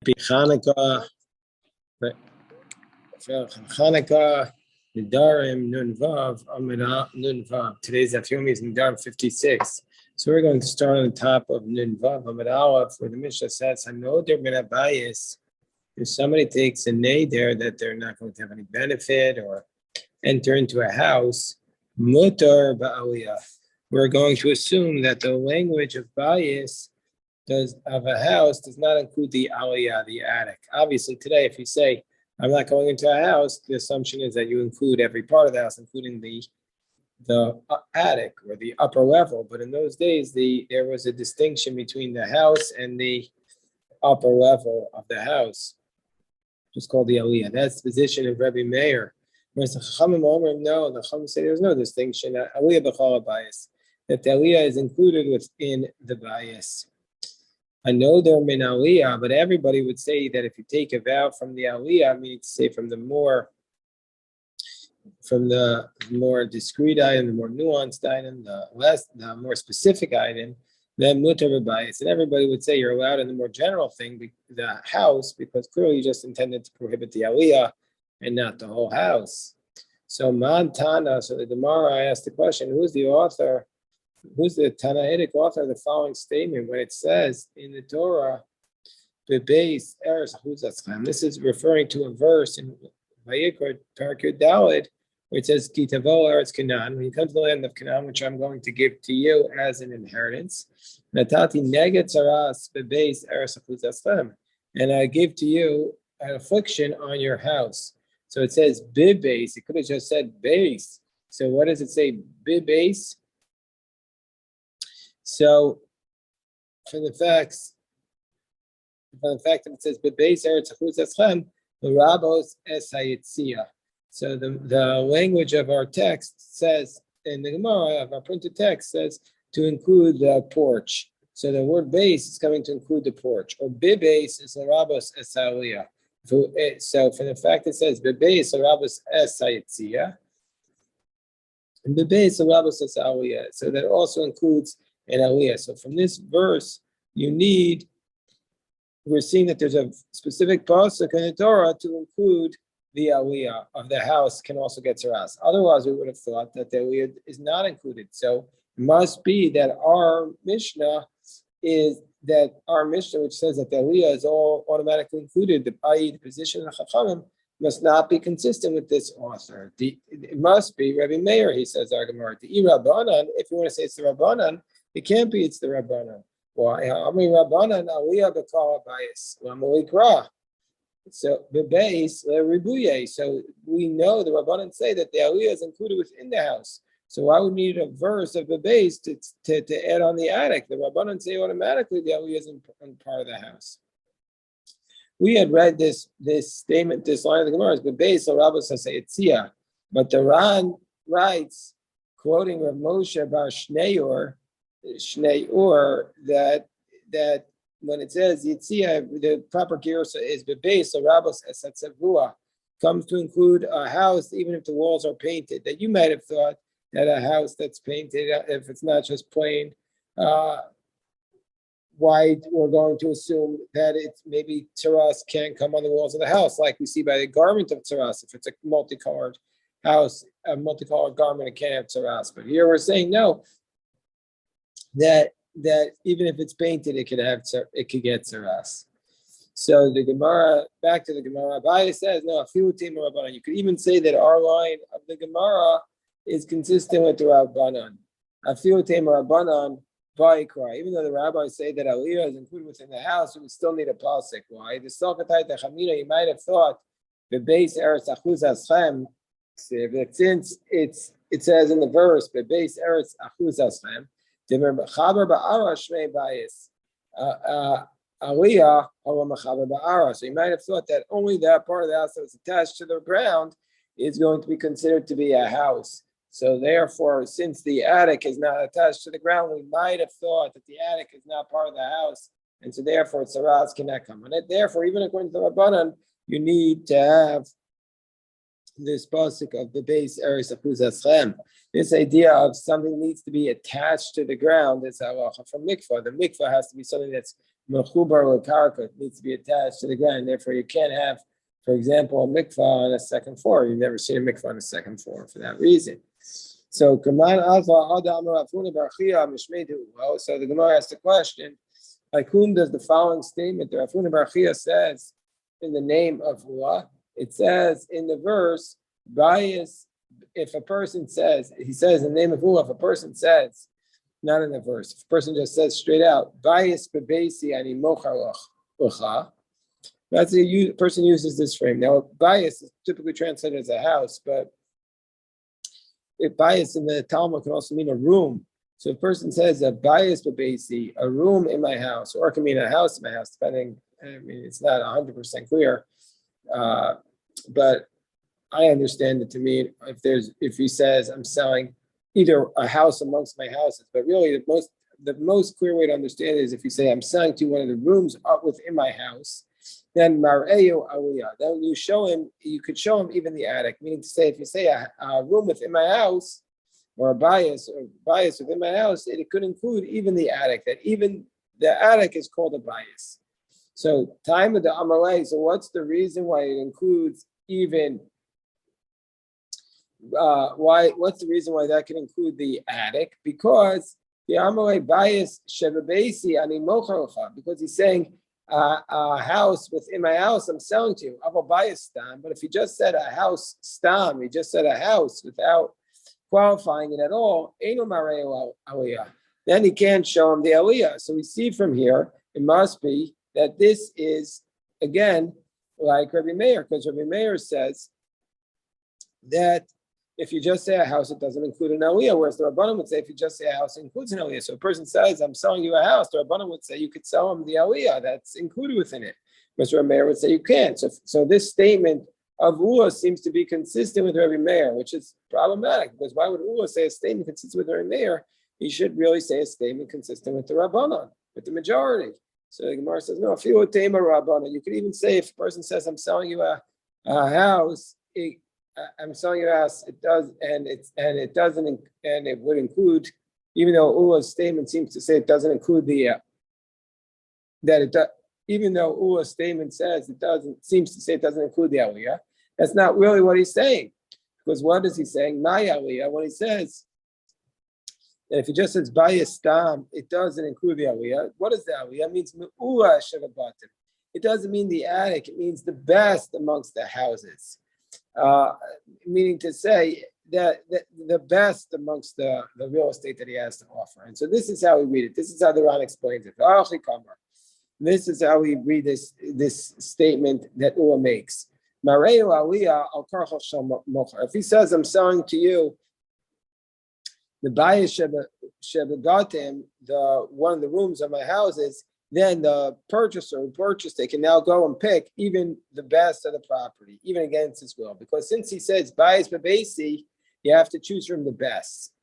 Happy Hanukkah, Hanukkah, Nedarim, Nun Vav, Nun Vav. Today's Afyomi is Nedarim 56. So we're going to start on the top of Nun Vav, Amid Aleph, where the Mishnah says, I know they're going to bias. If somebody takes a neder that they're not going to have any benefit or enter into a house, mutar ba'aliyah. We're going to assume that the language of bias of a house does not include the aliyah, the attic. Obviously, today, if you say, I'm not going into a house, the assumption is that you include every part of the house, including the attic or the upper level. But in those days, there was a distinction between the house and the upper level of the house, just called the aliyah. That's the position of Rabbi Meir. Whereas the Chachamim no, the Chachamim say there's no distinction. Aliyah b'chol bias, that the aliyah is included within the bias. I know they're min aliyah, but everybody would say that if you take a vow from the aliyah, I mean to say from the more discrete item, the more nuanced item, the more specific item, then mutar b'bayis. And everybody would say you're allowed in the more general thing, the house, because clearly you just intended to prohibit the aliyah and not the whole house. So Montana, so the Gemara, I asked the question, who's the author? Who's the Tanaitic author of the following statement when it says in the Torah, "Bebeis eretz achuzaschem"? This is referring to a verse in Vayikra Parak Daled where it says, "Ki tavo eretz Canaan." When you come to the land of Canaan, which I'm going to give to you as an inheritance, Natati neged saras bebeis eretz achuzaschem, and I give to you an affliction on your house. So it says bebeis. It could have just said base. So what does it say? Bebeis. So, from the fact that it says "bebeis eretz achuzaschem," l'rabos es hayitzia. So the language of our text says in the Gemara of our printed text says to include the porch. So the word "base" is coming to include the porch, or "bebeis" is l'rabos es aliyah. So from the fact it says "bebeis l'rabos es hayitzia," and "bebeis l'rabos es aliyah," so that also includes and aliyah. So from this verse, we're seeing that there's a specific pasuk in the Torah to include the aliyah of the house can also get saras. Otherwise, we would have thought that the aliyah is not included. So it must be that our Mishnah, which says that the aliyah is all automatically included, i.e. the position of the Chachamim, must not be consistent with this author. It must be Rabbi Meir, he says, our Gemara. The Rabbanan, if you want to say it's the Rabbanan, it can't be it's the Rabbanan. Why? Rabbanan aliyah b'kol bias. So bebeis ribuye. So we know the Rabbanan say that the aliyah is included within the house. So why would we need a verse of bebeis to add on the attic? The Rabbanan say automatically the aliyah is in part of the house. We had read this statement, this line of the Gemara is bebeis l'rabos hasayitzia, but the Ran writes, quoting Rav Moshe bar Shneur, that when it says Yitzia, the proper girsa is bebeis l'rabos hasatzavua, comes to include a house even if the walls are painted. That you might have thought that a house that's painted, if it's not just plain white, we're going to assume that it's maybe tzaras can't come on the walls of the house, like we see by the garment of tzaras. If it's a multicolored house, a multicolored garment, it can't have tzaras. But here we're saying no, that even if it's painted, it could get tzaras. So the Gemara, back to the Gemara, Abaye says no. You could even say that our line of the Gemara is consistent with the Rabbanan. Afilu tema Rabbanan. Even though the rabbis say that aliyah is included within the house, we still need a pasuk. Why? The Salkatai Techamina, you might have thought the base eretz achuzaschem, since it says in the verse the base eretz achuzaschem, the mechaber ba'ara shmei bayis aliyah or mechaber ba'ara. So you might have thought that only that part of the house that was attached to the ground is going to be considered to be a house. So therefore, since the attic is not attached to the ground, we might have thought that the attic is not part of the house, and so therefore tzaras cannot come on it. Therefore, even according to the Rabbanan, you need to have this pasuk of the base eretz achuzaschem. This idea of something needs to be attached to the ground is halacha from mikvah. The mikvah has to be something that's mechubar lekarka, it needs to be attached to the ground. Therefore, you can't have, for example, a mikvah on a second floor. You've never seen a mikvah on a second floor for that reason. So, so the Gemara asked the question, like whom does the following statement, the Rafuna Barchia says in the name of Ua? It says in the verse, bias, if a person says, he says in the name of Ua, if a person says, not in the verse, if a person just says straight out, bias bebesi ani mochar ucha, that's a person uses this frame. Now, bias is typically translated as a house, but bias in the Talmud can also mean a room. So if a person says a bias bebesi, a room in my house, or it can mean a house in my house, depending, I mean, it's not 100% clear. But I understand it to mean if he says I'm selling either a house amongst my houses, but really the most clear way to understand it is if you say I'm selling to one of the rooms up within my house, then mar'eyu aliyah. Then you could show him even the attic. Meaning to say, if you say a room within my house, or a bias within my house, it could include even the attic. That even the attic is called a bias. So time of the Amalei. So what's the reason why it includes even? What's the reason why that can include the attic? Because the Amalei bias shebebesi ani mocharocha. Because he's saying a house within my house I'm selling to you. I'll buy a stam. But if he just said a house stam, he just said a house without qualifying it at all, then he can't show him the aliyah. So we see from here, it must be that this is, again, like Rabbi Meir, because Rabbi Meir says that if you just say a house, it doesn't include an aliyah, whereas the Rabbanim would say if you just say a house, it includes an aliyah. So a person says, I'm selling you a house, the Rabbanim would say you could sell him the aliyah that's included within it. Mr. Rabbi Meir would say you can't. So this statement of Ula seems to be consistent with Rabbi Meir, which is problematic, because why would Ula say a statement consistent with Rabbi Meir? He should really say a statement consistent with the Rabbanon, with the majority. So the Gemara says, no, if you would tame a Rabbanon, you could even say if a person says, I'm selling you a house, I'm selling you a house, it does, and it doesn't, and it would include, even though Ula's statement seems to say it doesn't include even though Ula's statement says seems to say it doesn't include the aliyah, that's not really what he's saying. Because what is he saying? My aliyah, when he says that if he just says bayis stam, it doesn't include the aliyah. What is the aliyah? It means me'ula shevabatim. It doesn't mean the attic. It means the best amongst the houses. Meaning to say that the best amongst the real estate that he has to offer. And so this is how we read it. This is how the Ran explains it. This is how we read this statement that Ula makes. If he says, I'm selling to you the bayis shebegatim, one of the rooms of my houses, then the purchaser who purchased it can now go and pick even the best of the property, even against his will. Because since he says bayis bebesi, you have to choose from the best.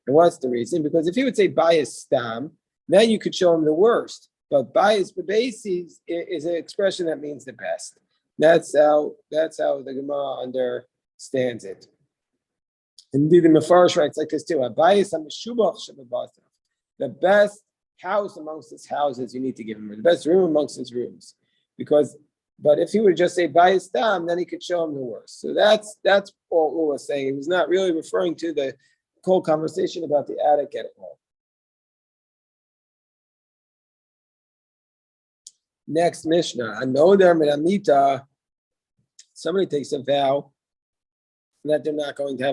And what's the reason? Because if he would say bayis stam, then you could show him the worst. But bayis bebesi is an expression that means the best. That's how the Gemara understands it. Indeed, the Mefarish writes like this too: the best house amongst his houses you need to give him, or the best room amongst his rooms. But if he would just say bayis stam, then he could show him the worst. So that's all Ula was saying. He was not really referring to the whole conversation about the attic at all. Next Mishnah, Nedarim Amita. Somebody takes a vow that they're not going to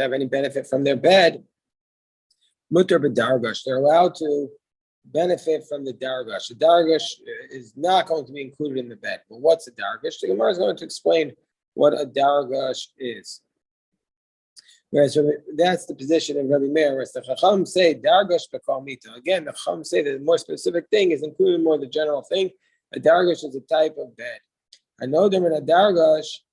have any benefit from their bed. Mutar b'dargash. They're allowed to benefit from the dargash. The dargash is not going to be included in the bed. But what's a dargash? The Gemara is going to explain what a dargash is. Whereas that's the position of Rabbi Meir, whereas the Chacham say dargash b'kol mita. Again, the Chacham say that the more specific thing is included more the general thing. A dargash is a type of bed. I know them in a dargash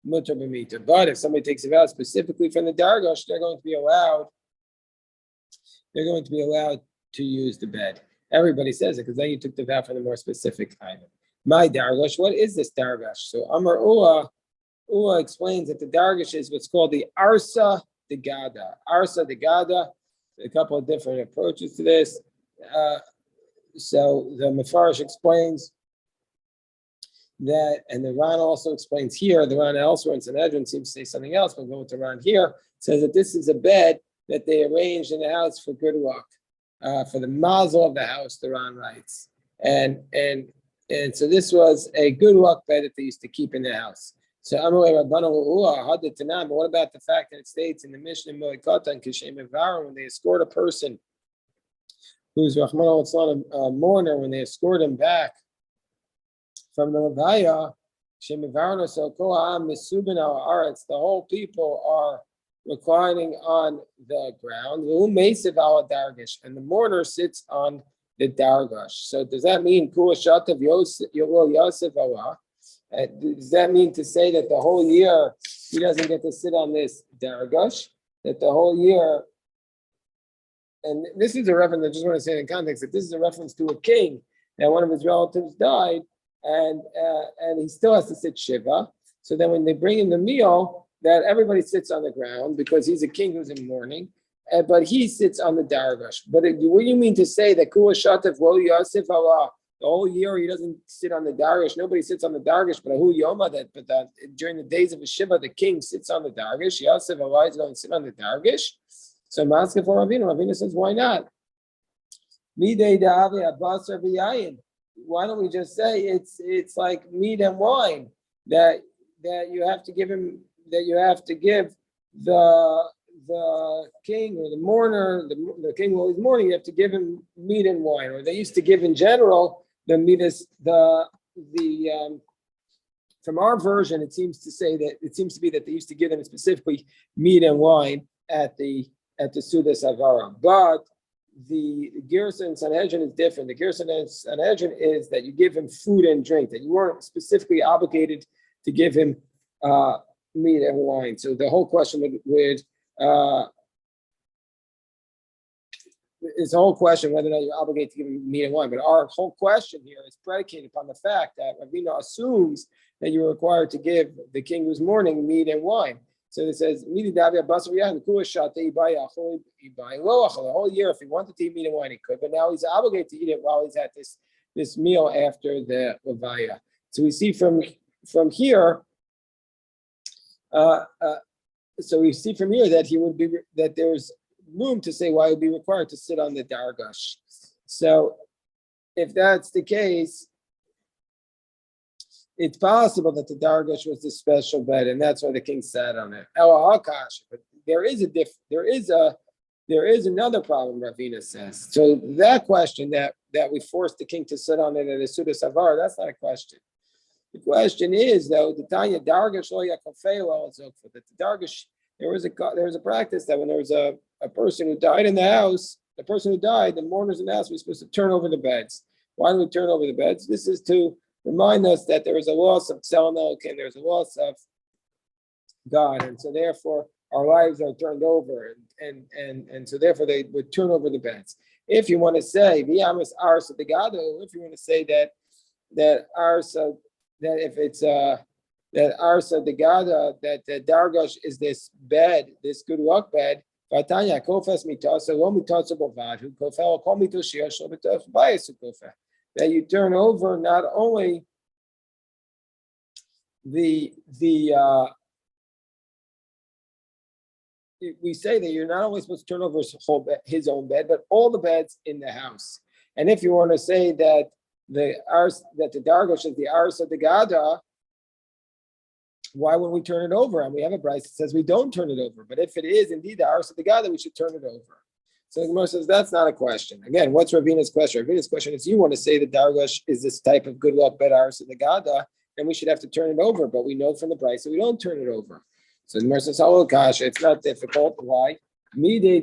mutar b'mita. But if somebody takes a vow specifically from the dargash, they're going to be allowed to use the bed. Everybody says it because then you took the vow for the more specific item. My dargash, what is this dargash? So Amar Ula explains that the dargash is what's called the arsa de gada. Arsa de gada, a couple of different approaches to this. so the Mefarish explains that, and the Ran also explains here, the Ran elsewhere in Sanhedrin seems to say something else, but go with the Ran here, says that this is a bed that they arranged in the house for good luck, for the mazel of the house, the Ran writes. And so this was a good luck bed that they used to keep in the house. So Amalei Rabbanu Uah, what about the fact that it states in the Mishnah Moikatan Kishem Evarim, when they escort a person who's Rahman al a mourner, when they escort him back from the Levaya, the whole people are reclining on the ground, and the mourner sits on the dargash. So does that mean does that mean to say that the whole year he doesn't get to sit on this dargash? That the whole year, and this is a reference, I just want to say in context that this is a reference to a king, that one of his relatives died, and he still has to sit shiva. So then when they bring in the meal, that everybody sits on the ground because he's a king who's in mourning, but he sits on the dargash. But what do you mean to say that Kula Shatev Lo Yosef Allah, the whole year he doesn't sit on the dargash? Nobody sits on the dargash, but Ahu Yoma, that during the days of a shiva, the king sits on the dargash. Yosef Allah is going to sit on the dargash. So Maska for Ravina says, why not? Why don't we just say it's like meat and wine that you have to give him, that you have to give the king or the mourner, the king while he's mourning, you have to give him meat and wine, or they used to give in general the meat is from our version it seems to be that they used to give them specifically meat and wine at the Sudas Avara, but the Gersa and Sanhedrin is different. The Gersa and Sanhedrin is that you give him food and drink, that you weren't specifically obligated to give him meat and wine. So the whole question would it's a whole question whether or not you're obligated to give him meat and wine. But our whole question here is predicated upon the fact that Ravina assumes that you're required to give the king who's mourning meat and wine. So it says, the whole year, if he wanted to eat meat and wine, he could, but now he's obligated to eat it while he's at this meal after the Levaya. So we see from here, that he would be, that there's room to say why he would be required to sit on the dargash. So if that's the case, it's possible that the dargash was the special bed, and that's why the king sat on it. But there is another problem, Ravina says. So that question that we forced the king to sit on it at a Suda Savar, that's not a question. The question is, though, the Tanya dargash lo yakafelo, that the dargash, there was a practice that when there was a person who died in the house, the person who died, the mourners in the house were supposed to turn over the beds. Why do we turn over the beds? This is to remind us that there is a loss of Tzelnok and there's a loss of God, and so therefore our lives are turned over, and so therefore they would turn over the beds. If you want to say V'yamas Arsa Degado, if you want to say that Arsa, that if it's that Arsa Degada, that the Dargash is this bed, this good luck bed. Vatanya Kofas Mitasa Lo Mitasa Bovad who Kofel Kol Mitoshia Shobetov Bias Kofel. That you turn over not only we say that you're not only supposed to turn over his own bed, but all the beds in the house. And if you want to say that the dargash is the ars of the gada, why wouldn't we turn it over? And we have a price that says we don't turn it over. But if it is indeed the ars of the gada, we should turn it over. So the Gemara says that's not a question. Again, what's Ravina's question? Ravina's question is, you want to say that dargash is this type of good luck bed ars of the gada, then we should have to turn it over. But we know from the price that we don't turn it over. So the Gemara says, "Oh, gosh, it's not difficult. Why? No, the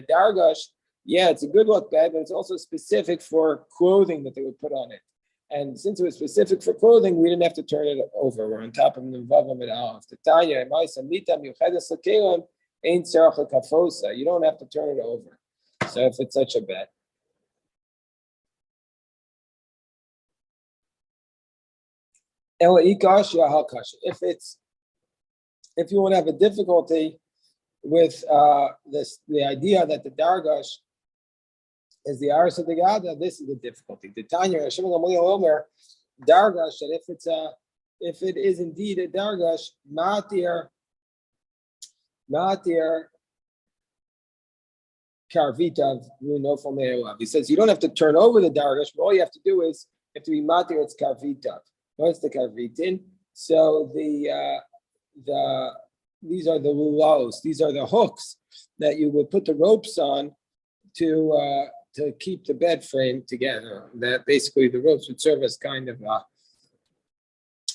dargash, yeah, it's a good luck bed, but it's also specific for clothing that they would put on it. And since it was specific for clothing, we didn't have to turn it over. We're on top of the Vavam and Alf. The Tanya, you don't have to turn it over. So if it's such a bed. If you want to have a difficulty with the idea that the dargash is the Aris of the Gada. This is the difficulty. The Tanya Hashem Omer Dargash, that if it is indeed a Dargash, Matir Karvitav Runofal Me'elav. He says you don't have to turn over the Dargash, but all you have to do is you have to be Matir, it's Karvitav. What's the Karvitin? So these are the lulos, these are the hooks that you would put the ropes on to keep the bed frame together. That basically the ropes would serve as kind of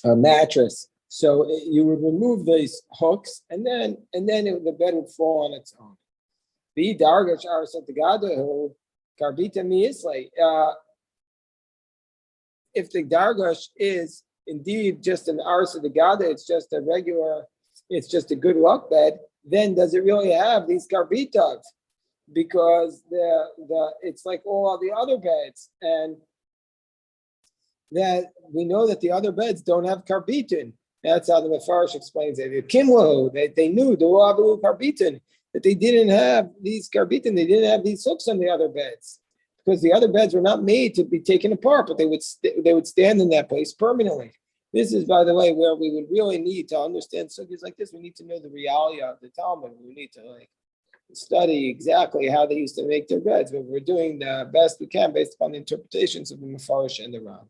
a mattress. So you would remove these hooks, and then the bed would fall on its own. Be dargash arsatagadahu karbita miislay. If the dargash is indeed just an arsatagada, it's just a good luck bed, then does it really have these karbitav? Because it's like all the other beds, and that we know that the other beds don't have karbitin. That's how the Mefarish explains it. The Kimlo, they knew the Avu karbitin, that they didn't have these karbitin, they didn't have these hooks on the other beds, because the other beds were not made to be taken apart, but they would stand in that place permanently. This is, by the way, where we would really need to understand sugyas like this. We need to know the reality of the Talmud. We need to study exactly how they used to make their beds, but we're doing the best we can based upon the interpretations of the Mefarish and the Ram.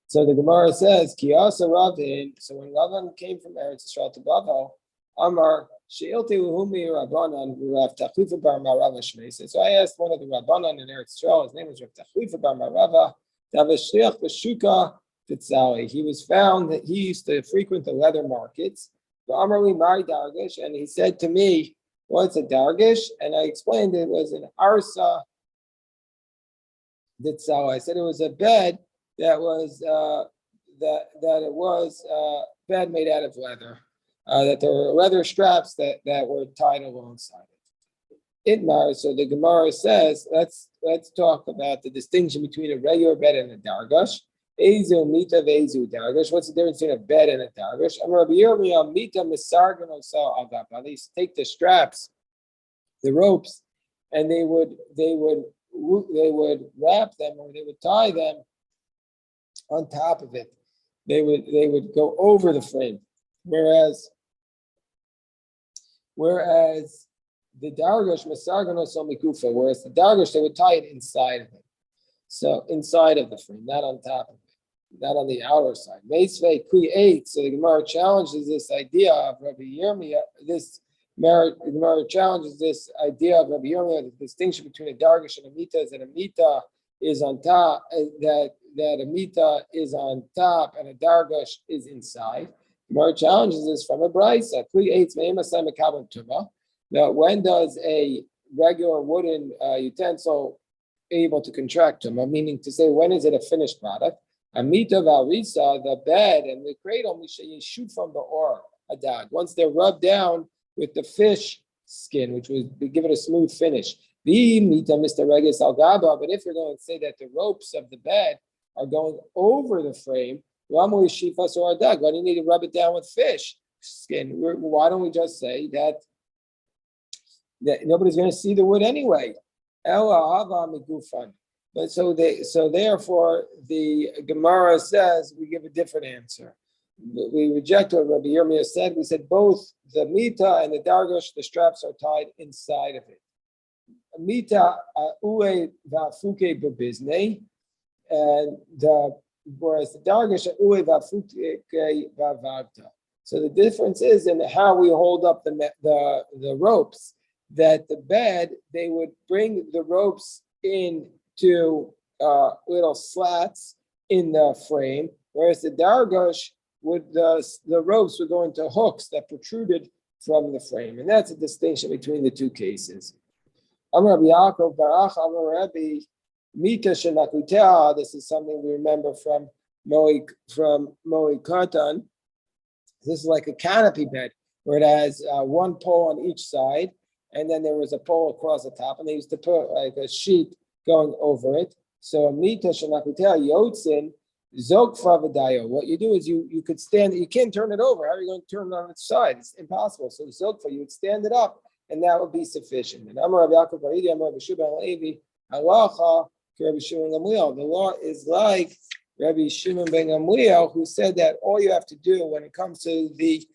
So the Gemara says, Kiyasa Ravin. So when Ravan came from Eretz Yisrael to Bavel, Amar Sheilti Uhumi Rabbanan Rav Tachlifa Bar Marava Shmei. So I asked one of the Rabbanan in Eretz Yisrael. His name was Rav Tachlifa Bar Marava. Davashliach B'Shuka Titzali. He was found that he used to frequent the leather markets. Amarli Mari Dargish, and he said to me, "What's a Dargish?" And I explained it was an Arsa Titzali. I said it was a bed that was bed made out of leather, that there were leather straps that were tied alongside it. Itmar, so the Gemara says, let's talk about the distinction between a regular bed and a dargash. Ezu mita vezu dargash. What's the difference between a bed and a dargash? They take the straps, the ropes, and they would wrap them, or they would tie them on top of it. They would go over the frame, whereas the dargash whereas the dargash they would tie it inside of it, so inside of the frame, not on top of it, not on the outer side. So the Gemara challenges this idea of Rabbi Yirmiyah. The Gemara challenges this idea of Rabbi Yirmiyah. The distinction between a dargash and a mita is that a mita is on top, that a mita is on top and a dargash is inside. Gemara challenges this from a brisa. Now, when does a regular wooden utensil able to contract tuma? Meaning to say, when is it a finished product? A mita v'arisa, the bed and the cradle, you shoot from the or adad. Once they're rubbed down with the fish skin, which would give it a smooth finish. The mita Mr. Regis al Gaba, but if you're going to say that the ropes of the bed are going over the frame, why do you need to rub it down with fish skin? Why don't we just say that nobody's going to see the wood anyway? But so therefore the Gemara says we give a different answer. We reject what Rabbi Yirmiyah said. We said both the mita and the dargash, the straps are tied inside of it. Mita ue vafuke bebizne, and whereas the dargash ue vafuke vavavta. So the difference is in how we hold up the ropes. That the bed, they would bring the ropes into little slats in the frame, whereas the dargash the ropes would go into hooks that protruded from the frame, and that's a distinction between the two cases. Amar Rabbi Yaakov Barach Amar Rabbi Mita Shenakutea. This is something we remember from Moed Katan. This is like a canopy bed where it has one pole on each side, and then there was a pole across the top, and they used to put like a sheet going over it. So a mita shenakutea yotzin zokfa v'dayo. What you do is you could stand. You can't turn it over. How are you going to turn it on its side? It's impossible. So zokfa, you would stand it up, and that would be sufficient. And Amar Rabbi Yaakov Bar Idi, Amar Rabbi Shua ben Levi, halacha Rabbi Shimon Gamliel. The law is like Rabbi Shimon ben Gamliel, who said that all you have to do when it comes to the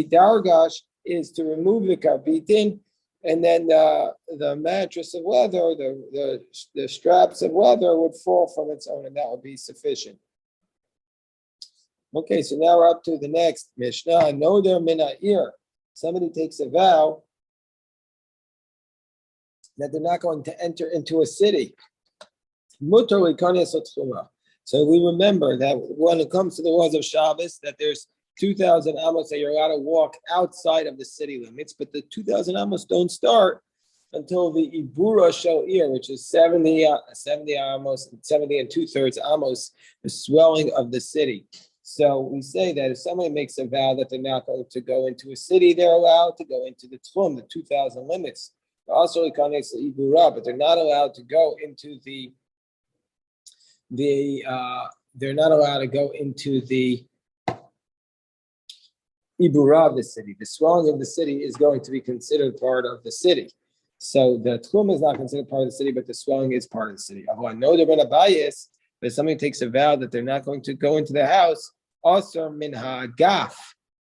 dargash is to remove the karbitin, and then the mattress of leather, the straps of leather would fall from its own, and that would be sufficient. Okay, so now we're up to the next Mishnah. Noder min ha'ir. Somebody takes a vow that they're not going to enter into a city. Mutar l'kanes l'tchuma. So we remember that when it comes to the laws of Shabbos, that there's 2,000 amos that you're allowed to walk outside of the city limits, but the 2,000 amos don't start until the Ibura Sha'ir, which is 70 amos, 70 and 2/3 amos, the swelling of the city. So we say that if somebody makes a vow that they're not going to go into a city, they're allowed to go into the Tchum, the 2,000 limits. Also, Ibura, but they're not allowed to go into they're not allowed to go into the Ibura of the city. The swelling of the city is going to be considered part of the city. So the Tchum is not considered part of the city, but the swelling is part of the city. I know they're going to bias, but if somebody takes a vow that they're not going to go into the house, also min ha'agaf,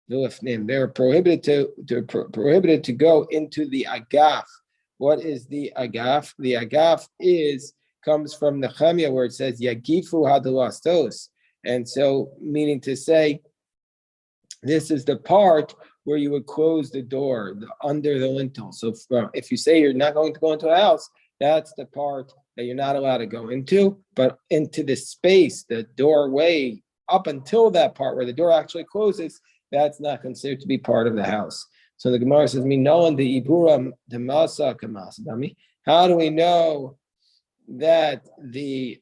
they're prohibited to go into the agaf. What is the agaf? The agaf comes from the Nehemiah where it says yagifu hadalastos, and so meaning to say, this is the part where you would close the door under the lintel. So if you say you're not going to go into a house, that's the part that you're not allowed to go into, but into the space, the doorway, up until that part where the door actually closes, that's not considered to be part of the house. So the Gemara says, "Minoan the ibura the masa kamas." How do we know that the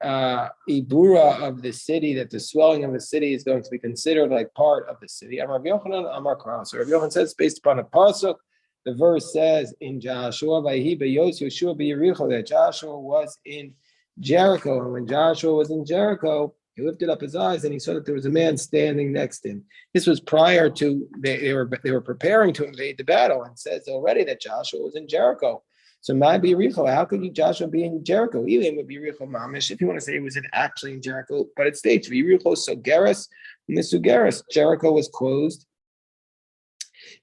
ibura of the city, that the swelling of the city is going to be considered like part of the city? Amar Yochanan, Amar Kral. So Rabbi Yochanan says, based upon a pasuk, the verse says in Joshua, "Vayhi b'Yos Yeshua b'Yericho," that Joshua was in Jericho, and when Joshua was in Jericho, he lifted up his eyes and he saw that there was a man standing next to him. This was prior to they were preparing to invade the battle, and says already that Joshua was in Jericho. So my be Yericho. How could Joshua be in Jericho? Elim would be Yericho mamish. If you want to say he was actually in Jericho, but it states Yericho Sogeris Misugeris. Jericho was closed.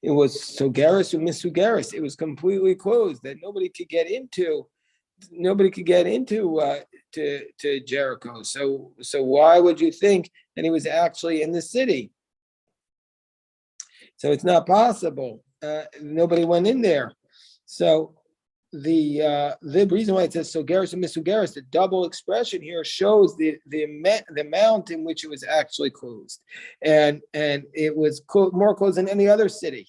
It was Sogeris and Misugeris. It was completely closed, that nobody could get into. To Jericho. So why would you think that he was actually in the city? So it's not possible. Nobody went in there. So the reason why it says Sogeris and Misugeris, the double expression here shows the amount in which it was actually closed, and it was more closed than any other city.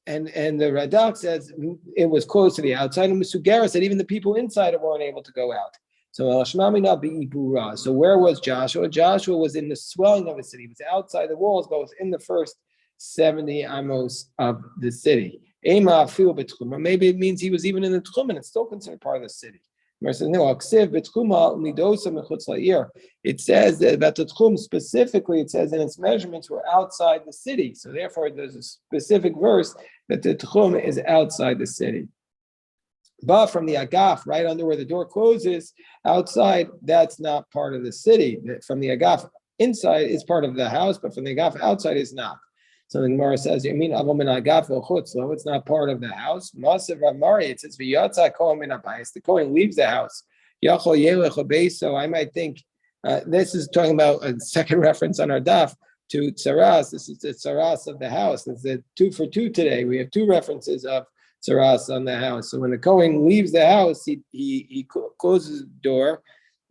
And the Radak says it was close to the outside, and Misugeris said even the people inside weren't able to go out. So So where was Joshua? Joshua was in the swelling of the city. He was outside the walls, but was in the first 70 amos of the city. Maybe it means he was even in the Tchum, and it's still considered part of the city. It says that about the Tchum specifically, it says in its measurements were outside the city. So therefore, there's a specific verse that the Tchum is outside the city. But from the Agaf, right under where the door closes, outside, that's not part of the city. From the Agaf inside is part of the house, but from the Agaf outside is not. So the Gemara says, "You mean it's not part of the house?" Masav Ramari, it says, the Kohen leaves the house. So I might think this is talking about a second reference on our daf to tsaras. This is the tsaras of the house. It's a 2 for 2 today. We have 2 references of tsaras on the house. So when the Kohen leaves the house, he closes the door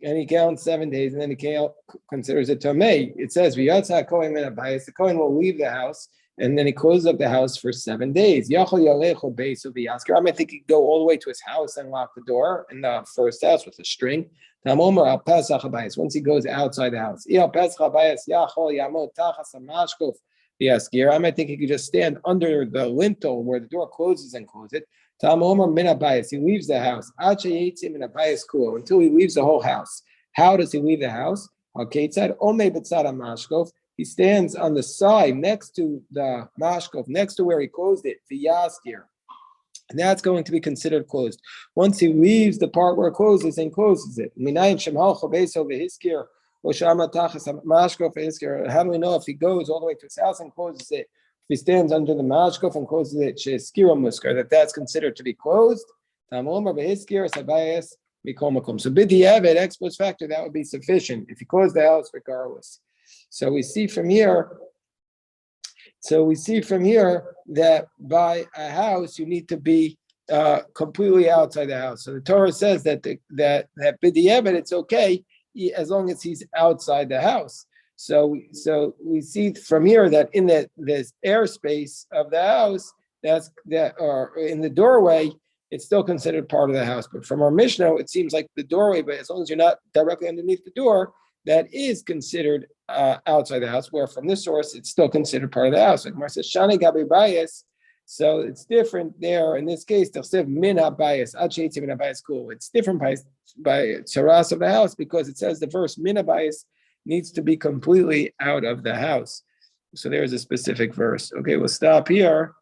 and he counts 7 days, and then he considers it tamei. It says, the Kohen will leave the house, and then he closes up the house for 7 days. I might think he could go all the way to his house and lock the door in the first house with a string. Once he goes outside the house. I might think he could just stand under the lintel where the door closes and close it. He leaves the house until he leaves the whole house. How does he leave the house? he stands on the side next to the mashkov, next to where he closed it, v'yaskir. And that's going to be considered closed. Once he leaves the part where it closes and closes it. How do we know if he goes all the way to his house and closes it? If he stands under the mashkov and closes it, that's considered to be closed. So b'diavad, ex post factor, that would be sufficient if he closed the house regardless. So we see from here that by a house you need to be completely outside the house. So the Torah says that b'diavad it's okay as long as he's outside the house. So we see from here that in this airspace of the house, or in the doorway, it's still considered part of the house. But from our Mishnah, it seems like the doorway, but as long as you're not directly underneath the door, that is considered outside the house, where from this source, it's still considered part of the house. Like Mar says, Shani Gabi Bias, so it's different there. In this case, they'll say min bias, min bias, cool. It's different by charas of the house because it says the verse min bias needs to be completely out of the house. So there's a specific verse. Okay, we'll stop here.